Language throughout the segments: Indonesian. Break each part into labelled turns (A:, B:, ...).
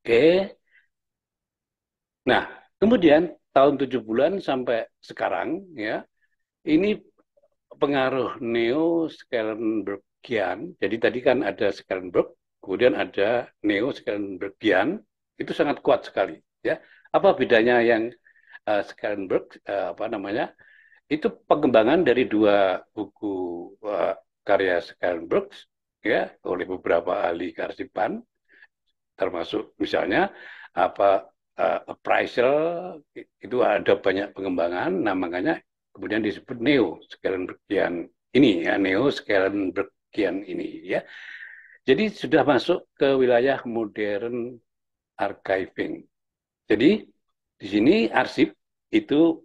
A: Oke. Nah, kemudian tahun 70-an sampai sekarang ya, ini pengaruh neo-Schellenbergian. Jadi tadi kan ada Schellenberg, kemudian ada neo-Schellenbergian, itu sangat kuat sekali ya. Apa bedanya yang Schellenberg apa namanya? Itu pengembangan dari dua buku uh, karya Schellenberg ya oleh beberapa ahli kearsipan, termasuk misalnya apa appraisal, itu ada banyak pengembangan. Nah makanya kemudian disebut neo Schellenbergian ini ya, neo Schellenbergian ini ya. Jadi sudah masuk ke wilayah modern archiving. Jadi di sini arsip itu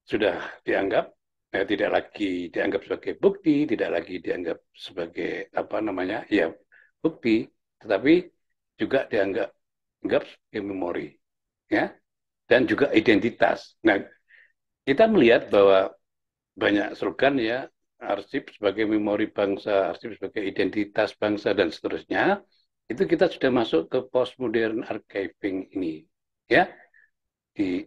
A: sudah dianggap tidak lagi dianggap sebagai bukti, tidak lagi dianggap sebagai apa namanya ya bukti, tetapi juga dianggap sebagai memori, ya, dan juga identitas. Nah, kita melihat bahwa banyak slogan ya, arsip sebagai memori bangsa, arsip sebagai identitas bangsa dan seterusnya. Itu kita sudah masuk ke postmodern archiving ini, ya. Di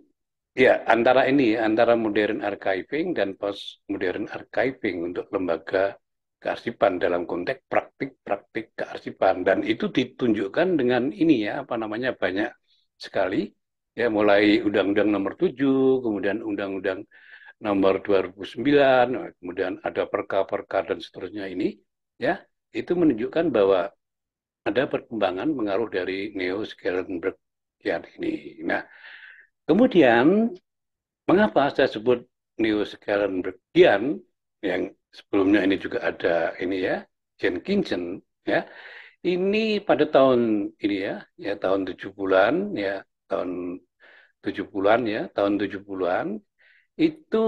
A: Ya, antara ini, antara modern archiving dan postmodern archiving untuk lembaga kearsipan dalam konteks praktik-praktik kearsipan. Dan itu ditunjukkan dengan ini ya, apa namanya, banyak sekali. Ya, mulai Undang-Undang Nomor 7, kemudian Undang-Undang Nomor 2009, kemudian ada perka-perka dan seterusnya ini. Ya, itu menunjukkan bahwa ada perkembangan pengaruh dari Neo-Schellenberg ini. Nah, kemudian mengapa saya sebut Neo-Schellenbergian, yang sebelumnya ini juga ada ini ya, Jenkinson ya. Ini pada tahun ini ya tahun 70-an ya, tahun 70-an ya, tahun 70-an itu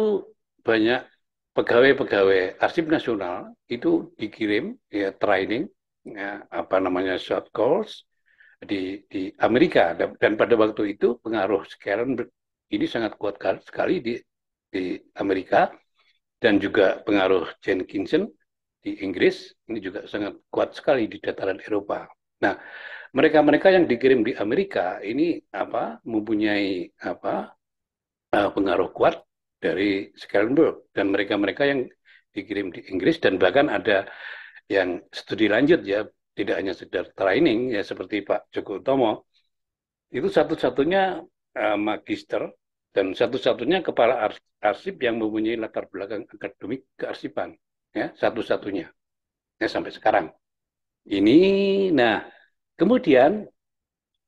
A: banyak pegawai-pegawai Arsip Nasional itu dikirim ya training ya, apa namanya short course di Amerika, dan pada waktu itu pengaruh Schellenberg ini sangat kuat sekali di Amerika, dan juga pengaruh Jenkinson di Inggris ini juga sangat kuat sekali di dataran Eropa. Nah, mereka-mereka yang dikirim di Amerika ini apa mempunyai apa pengaruh kuat dari Schellenberg, dan mereka-mereka yang dikirim di Inggris, dan bahkan ada yang studi lanjut ya, tidak hanya sekedar training ya seperti Pak Joko Utomo, itu satu-satunya magister dan satu-satunya kepala arsip yang mempunyai latar belakang akademik kearsipan, ya satu-satunya ya sampai sekarang ini. Nah, kemudian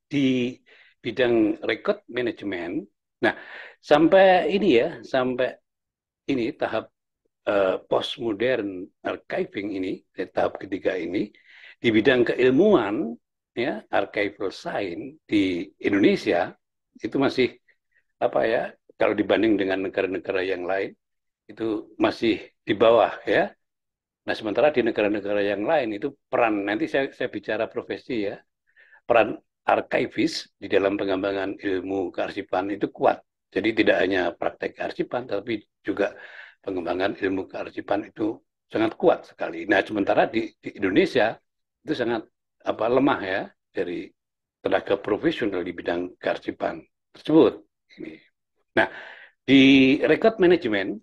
A: di bidang record management, nah sampai ini ya, sampai ini tahap postmodern archiving ini, tahap ketiga ini, di bidang keilmuan, ya, archival science di Indonesia itu masih apa ya, kalau dibanding dengan negara-negara yang lain itu masih di bawah ya. Nah, sementara di negara-negara yang lain itu peran, nanti saya bicara profesi ya, peran arkivis di dalam pengembangan ilmu kearsipan itu kuat. Jadi tidak hanya praktek kearsipan, tapi juga pengembangan ilmu kearsipan itu sangat kuat sekali. Nah, sementara di Indonesia itu sangat apa lemah ya dari tenaga profesional di bidang kearsipan tersebut. Ini. Nah, di record management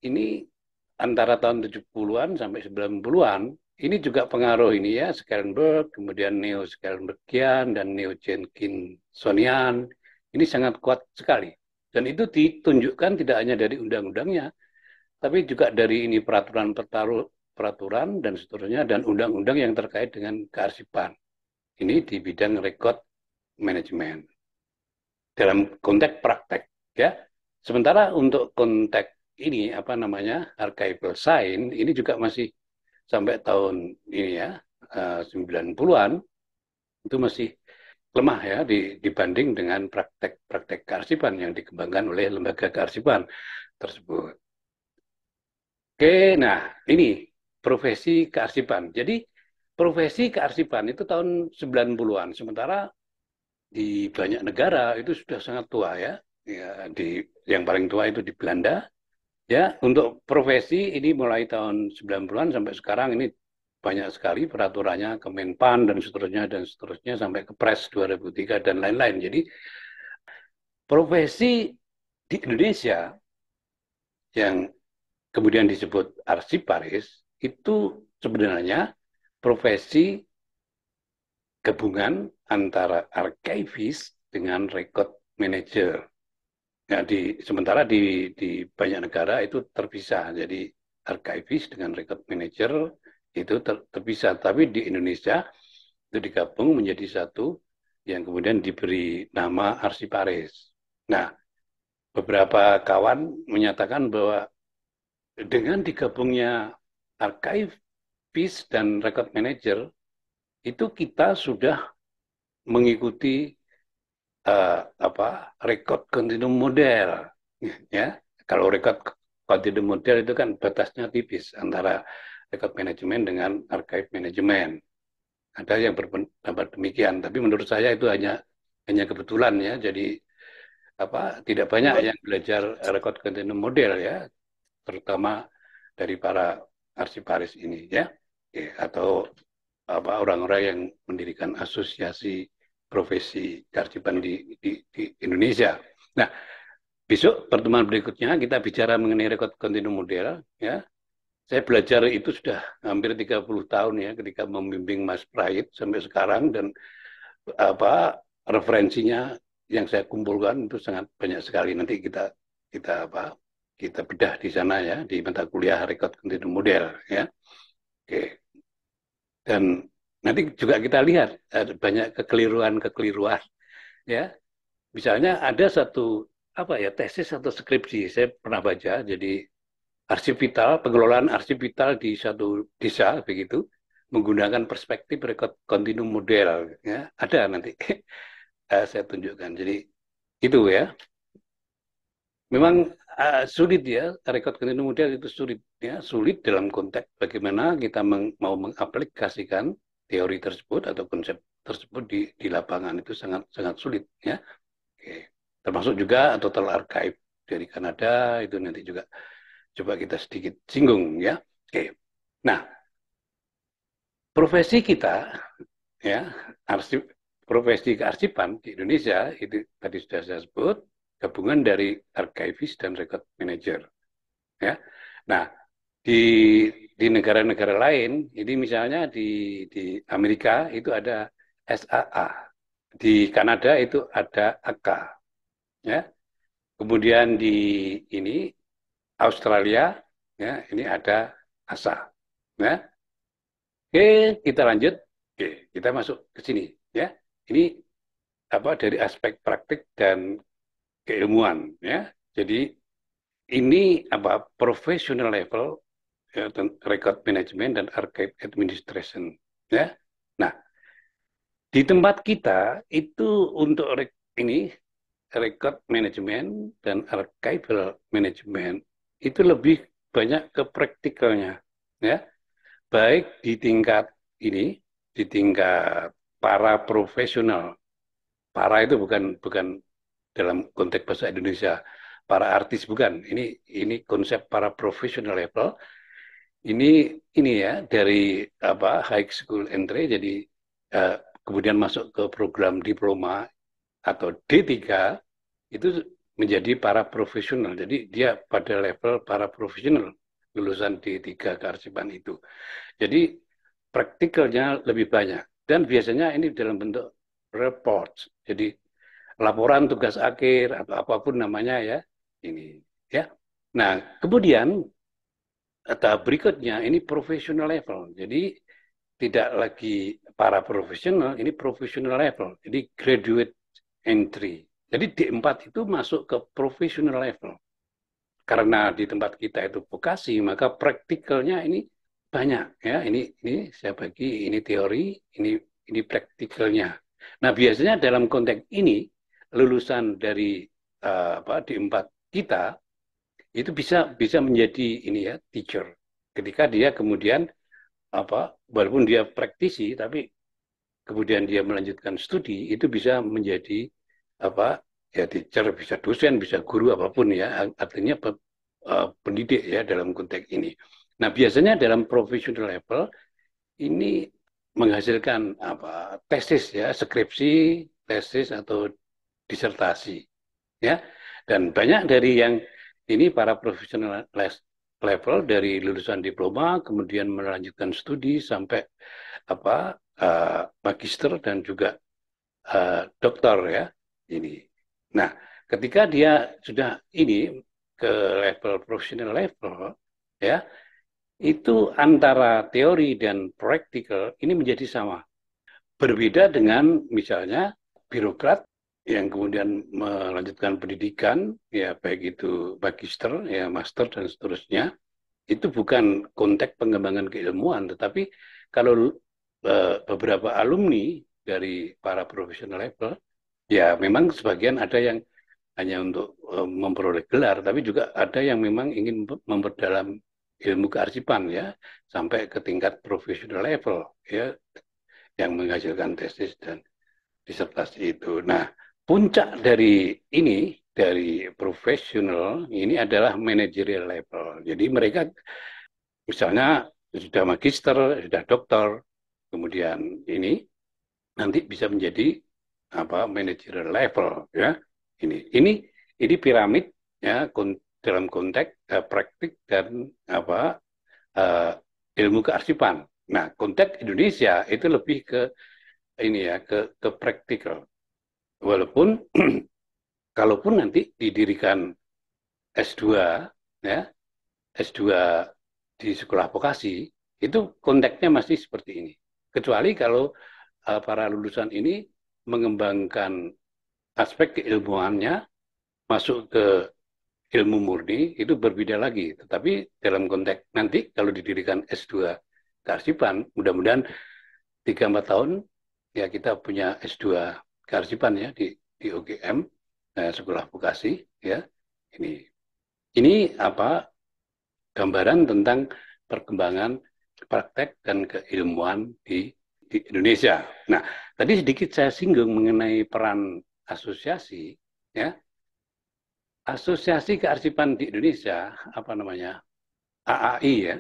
A: ini antara tahun 70-an sampai 90-an ini juga pengaruh ini ya, Schellenberg, kemudian Neo Schellenbergian dan Neo Jenkinsonian ini sangat kuat sekali. Dan itu ditunjukkan tidak hanya dari undang-undangnya, tapi juga dari ini peraturan dan seterusnya, dan undang-undang yang terkait dengan kearsipan. Ini di bidang record management dalam konteks praktek ya. Sementara untuk konteks ini apa namanya archival science ini juga masih sampai tahun ini ya 90-an itu masih lemah ya dibanding dengan praktek-praktek kearsipan yang dikembangkan oleh lembaga kearsipan tersebut. Oke, nah ini profesi kearsipan. Jadi profesi kearsipan itu tahun 90-an, sementara di banyak negara itu sudah sangat tua ya. Ya, yang paling tua itu di Belanda. Ya, untuk profesi ini mulai tahun 90-an sampai sekarang ini banyak sekali peraturannya, Kemenpan dan seterusnya sampai ke Pres 2003 dan lain-lain. Jadi profesi di Indonesia yang kemudian disebut arsiparis itu sebenarnya profesi gabungan antara arkivis dengan record manager. Ya, sementara di banyak negara itu terpisah. Jadi arkivis dengan record manager itu terpisah. Tapi di Indonesia itu digabung menjadi satu yang kemudian diberi nama arsiparis. Nah, beberapa kawan menyatakan bahwa dengan digabungnya arkivis dan record manager itu kita sudah mengikuti rekod kontinum model, ya. Kalau rekod kontinum model itu kan batasnya tipis antara rekod manajemen dengan archive manajemen. Ada yang berpendapat demikian, tapi menurut saya itu hanya kebetulan ya. Jadi tidak banyak yang belajar rekod kontinum model ya, terutama dari para arsiparis ini ya. Atau orang-orang yang mendirikan asosiasi profesi kearsipan di Indonesia. Nah, besok pertemuan berikutnya kita bicara mengenai rekod kontinum model ya. Saya belajar itu sudah hampir 30 tahun ya ketika membimbing Mas Prayit sampai sekarang, dan referensinya yang saya kumpulkan itu sangat banyak sekali. Nanti kita kita bedah di sana ya, di mata kuliah rekod kontinum model ya. Oke. Dan nanti juga kita lihat ada banyak kekeliruan-kekeliruan ya. Misalnya ada satu tesis atau skripsi saya pernah baca, jadi arsip vital, pengelolaan arsip vital di satu desa begitu menggunakan perspektif rekod kontinum model ya. Ada nanti saya tunjukkan. Jadi itu ya. Memang sulit ya, rekod kontinum model itu sulit ya, sulit dalam konteks bagaimana kita mau mengaplikasikan teori tersebut atau konsep tersebut di lapangan, itu sangat sangat sulit ya. Oke. Termasuk juga total archive dari Kanada itu nanti juga coba kita sedikit singgung ya. Oke. Nah, profesi kita ya, arsip profesi kearsipan di Indonesia itu tadi sudah saya sebut gabungan dari arkivis dan record manager ya. Nah, di negara-negara lain, ini misalnya di Amerika itu ada SAA, di Kanada itu ada AK ya. Kemudian di ini Australia ya, ini ada ASA ya. Oke, kita lanjut. Oke, kita masuk ke sini ya. Ini dari aspek praktik dan keilmuan ya. Jadi ini professional level ya, record management dan archive administration ya. Nah, di tempat kita itu untuk ini record management dan archival management itu lebih banyak ke praktikalnya ya. Baik di tingkat ini, di tingkat para profesional. Para itu bukan dalam konteks bahasa Indonesia para artis, bukan. Ini konsep para profesional level. Ini ya dari high school entry, jadi kemudian masuk ke program diploma atau D3 itu menjadi para profesional. Jadi dia pada level para profesional lulusan D3 kearsipan itu. Jadi praktikalnya lebih banyak dan biasanya ini dalam bentuk report. Jadi laporan tugas akhir atau apapun namanya ya ini ya. Nah, kemudian tahap berikutnya ini professional level. Jadi tidak lagi para profesional, ini professional level. Jadi graduate entry. Jadi D4 itu masuk ke professional level. Karena di tempat kita itu vokasi, maka praktikalnya ini banyak ya. Ini saya bagi, ini teori, ini praktikalnya. Nah, biasanya dalam konteks ini lulusan dari D4 kita itu bisa menjadi ini ya teacher. Ketika dia kemudian walaupun dia praktisi tapi kemudian dia melanjutkan studi itu bisa menjadi ya teacher, bisa dosen, bisa guru apapun ya, artinya pendidik ya dalam konteks ini. Nah, biasanya dalam professional level ini menghasilkan apa tesis ya, skripsi, tesis atau disertasi ya. Dan banyak dari yang ini para profesional level dari lulusan diploma kemudian melanjutkan studi sampai apa magister dan juga doktor ya ini. Nah, ketika dia sudah ini ke level profesional level ya, itu antara teori dan praktikal ini menjadi sama. Berbeda dengan misalnya birokrat yang kemudian melanjutkan pendidikan, ya baik itu magister, ya master dan seterusnya, itu bukan konteks pengembangan keilmuan, tetapi kalau beberapa alumni dari para profesional level, ya memang sebagian ada yang hanya untuk memperoleh gelar, tapi juga ada yang memang ingin memperdalam ilmu kearsipan ya sampai ke tingkat profesional level ya yang menghasilkan tesis dan disertasi itu. Nah, puncak dari ini dari profesional ini adalah managerial level. Jadi mereka misalnya sudah magister, sudah doktor, kemudian ini nanti bisa menjadi apa managerial level ya. Ini piramid ya dalam konteks praktik dan apa uh, ilmu kearsipan. Nah, konteks Indonesia itu lebih ke ini ya ke praktikal. Walaupun kalaupun nanti didirikan S2 ya, S2 di sekolah vokasi itu konteksnya masih seperti ini. Kecuali kalau para lulusan ini mengembangkan aspek keilmuannya masuk ke ilmu murni itu berbeda lagi. Tetapi dalam konteks nanti kalau didirikan S2 kearsipan, mudah-mudahan 3-4 tahun ya kita punya S2 kearsipan ya di UGM sekolah vokasi ya. Ini apa gambaran tentang perkembangan praktek dan keilmuan di Indonesia. Nah, tadi sedikit saya singgung mengenai peran asosiasi ya. Asosiasi Kearsipan di Indonesia apa namanya? AAI ya.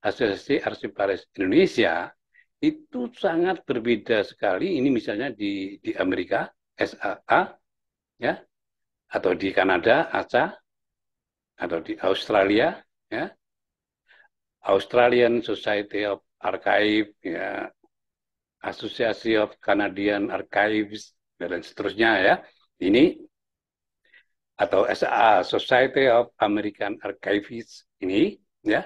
A: Asosiasi Arsiparis Indonesia itu sangat berbeda sekali. Ini misalnya di Amerika SAA ya atau di Kanada ASA atau di Australia ya Australian Society of Archive ya Association of Canadian Archives dan seterusnya ya ini atau SAA Society of American Archivists ini ya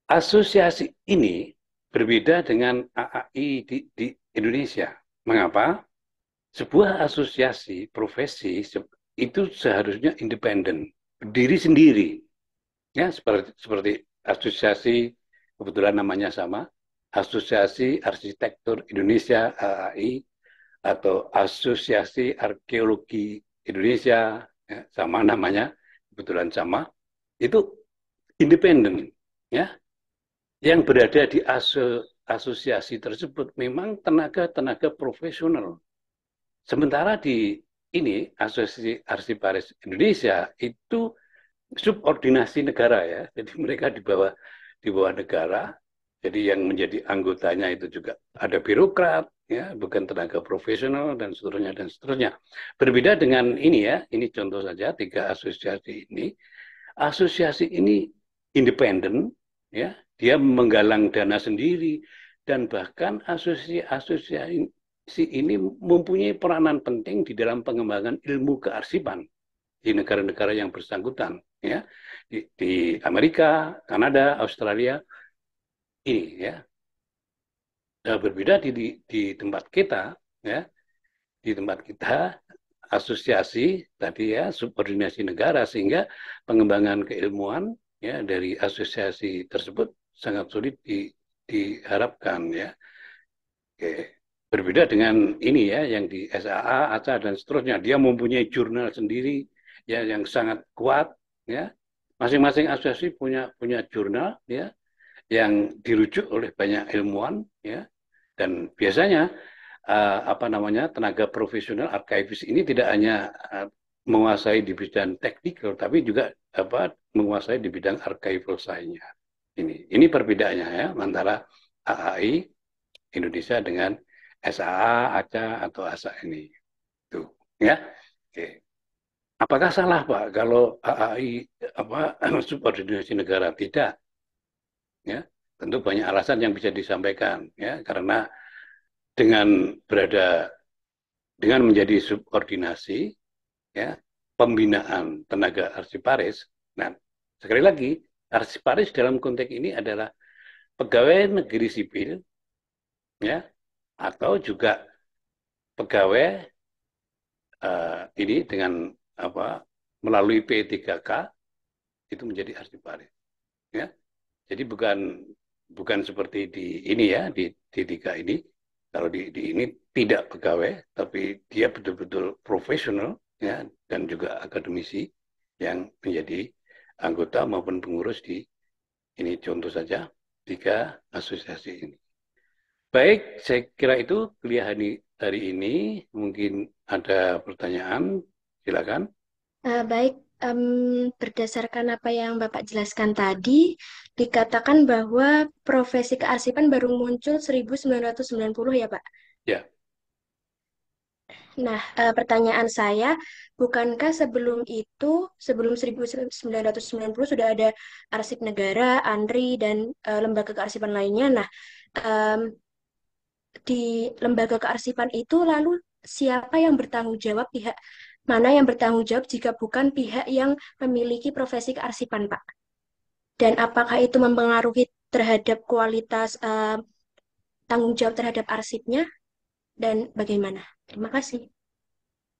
A: asosiasi ini berbeda dengan AAI di Indonesia. Mengapa? Sebuah asosiasi profesi itu seharusnya independen, berdiri sendiri. Ya, seperti asosiasi kebetulan namanya sama, Asosiasi Arsitektur Indonesia AAI atau Asosiasi Arkeologi Indonesia ya, sama namanya, kebetulan sama. Itu independen ya. Yang berada di asosiasi tersebut memang tenaga-tenaga profesional. Sementara di ini Asosiasi Arsiparis Indonesia itu subordinasi negara ya. Jadi mereka di bawah negara. Jadi yang menjadi anggotanya itu juga ada birokrat ya, bukan tenaga profesional dan seterusnya dan seterusnya. Berbeda dengan ini ya, ini contoh saja 3 asosiasi ini. Asosiasi ini independen ya, dia menggalang dana sendiri dan bahkan asosiasi ini mempunyai peranan penting di dalam pengembangan ilmu kearsipan di negara-negara yang bersangkutan ya di Amerika, Kanada, Australia ini ya. Nah, berbeda di tempat kita ya di tempat kita asosiasi tadi ya subordinasi negara sehingga pengembangan keilmuan ya dari asosiasi tersebut sangat sulit diharapkan ya. Oke. Berbeda dengan ini ya yang di SAA, ACA dan seterusnya dia mempunyai jurnal sendiri ya yang sangat kuat ya. Masing-masing asosiasi punya punya jurnal ya yang dirujuk oleh banyak ilmuwan ya dan biasanya apa namanya tenaga profesional arkivis ini tidak hanya menguasai di bidang teknikal tapi juga apa menguasai di bidang archival lainnya ini perbedaannya ya antara AAI Indonesia dengan SAA, ACA atau ASA ini. Tuh, ya. Oke. Apakah salah Pak kalau AAI subordinasi negara? Tidak, ya. Tentu banyak alasan yang bisa disampaikan, ya, karena dengan menjadi subordinasi, ya, pembinaan tenaga arsiparis. Nah, sekali lagi, arsiparis dalam konteks ini adalah pegawai negeri sipil, ya, atau juga pegawai ini dengan melalui P3K itu menjadi arsiparis, ya. Jadi bukan seperti di ini ya, di tiga ini. Kalau di ini tidak pegawai, tapi dia betul-betul profesional, ya, dan juga akademisi yang menjadi anggota maupun pengurus di ini, contoh saja tiga asosiasi ini. Baik, saya kira itu kuliah hari ini. Mungkin ada pertanyaan, silakan.
B: Baik, berdasarkan apa yang Bapak jelaskan tadi, dikatakan bahwa profesi kearsipan baru muncul 1990 ya, Pak?
A: Ya,
B: Nah, pertanyaan saya, bukankah sebelum itu, sebelum 1990 sudah ada arsip negara, ANRI, dan lembaga kearsipan lainnya? Nah, em, di lembaga kearsipan itu lalu siapa yang bertanggung jawab, pihak mana yang bertanggung jawab jika bukan pihak yang memiliki profesi kearsipan, Pak? Dan apakah itu mempengaruhi terhadap kualitas tanggung jawab terhadap arsipnya dan bagaimana? Terima kasih.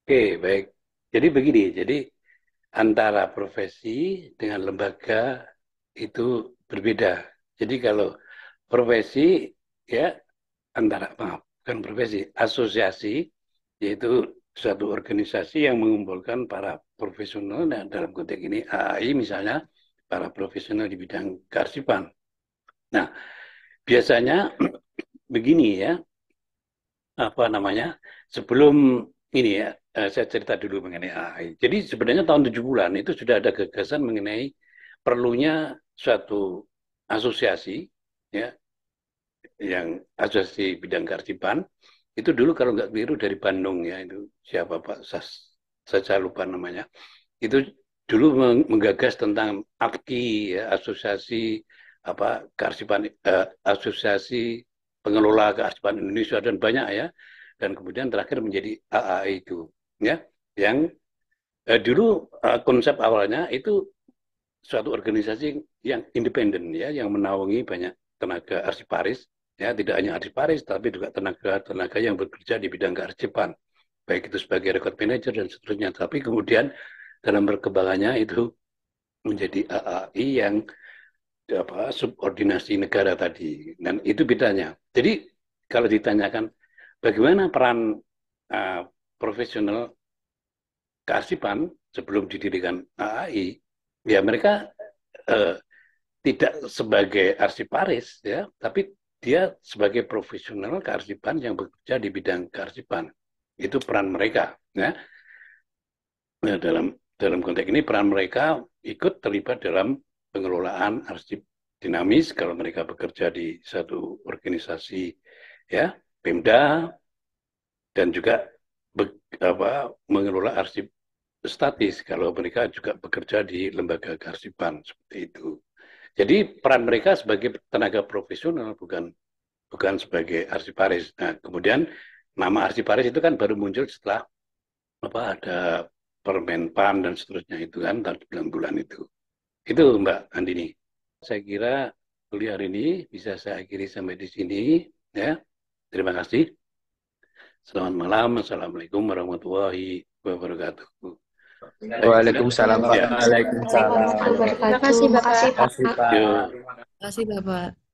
A: oke, baik. Jadi begini, jadi antara profesi dengan lembaga itu berbeda. Jadi kalau profesi, ya, maaf, bukan profesi, asosiasi, yaitu suatu organisasi yang mengumpulkan para profesional, nah, dalam konteks ini AAI misalnya, para profesional di bidang kearsipan. Nah, biasanya begini ya, sebelum ini ya, saya cerita dulu mengenai AI. Jadi sebenarnya tahun 70-an itu sudah ada gagasan mengenai perlunya suatu asosiasi, ya, yang asosiasi bidang kearsipan. Itu dulu kalau nggak keliru dari Bandung ya, itu siapa Pak saya lupa namanya. Itu dulu menggagas tentang APKI, ya, asosiasi kearsipan, asosiasi pengelola kearsipan Indonesia, dan banyak ya, dan kemudian terakhir menjadi AAI itu, ya, yang dulu konsep awalnya itu suatu organisasi yang independen ya, yang menaungi banyak tenaga arsiparis, ya, tidak hanya arsiparis tapi juga tenaga-tenaga yang bekerja di bidang kearsipan, baik itu sebagai record manager dan seterusnya. Tapi kemudian dalam perkembangannya itu menjadi AAI yang subordinasi negara tadi, dan itu bedanya. Jadi kalau ditanyakan bagaimana peran uh, profesional kearsipan sebelum didirikan AAI, ya mereka uh, tidak sebagai arsiparis ya, tapi dia sebagai profesional kearsipan yang bekerja di bidang kearsipan. Itu peran mereka, ya. Nah, dalam konteks ini peran mereka ikut terlibat dalam pengelolaan arsip dinamis kalau mereka bekerja di satu organisasi, ya, Pemda, dan juga mengelola arsip statis kalau mereka juga bekerja di lembaga kearsipan seperti itu. Jadi peran mereka sebagai tenaga profesional, bukan bukan sebagai arsiparis. Nah, kemudian nama arsiparis itu kan baru muncul setelah ada Permen PAN dan seterusnya itu kan tahun 9 bulan itu. Itu Mbak Andini. Saya kira kuliah hari ini bisa saya akhiri sampai di sini, ya. Terima kasih. Selamat malam. Assalamualaikum warahmatullahi wabarakatuh. Baik, sudah.
C: Waalaikumsalam Pak.
A: Ya.
D: Waalaikumsalam
B: Terima
D: warahmatullahi
B: kasih,
D: wabarakatuh.
B: Bapak.
D: Terima kasih Pak.
A: Yuk.
E: Terima kasih Bapak.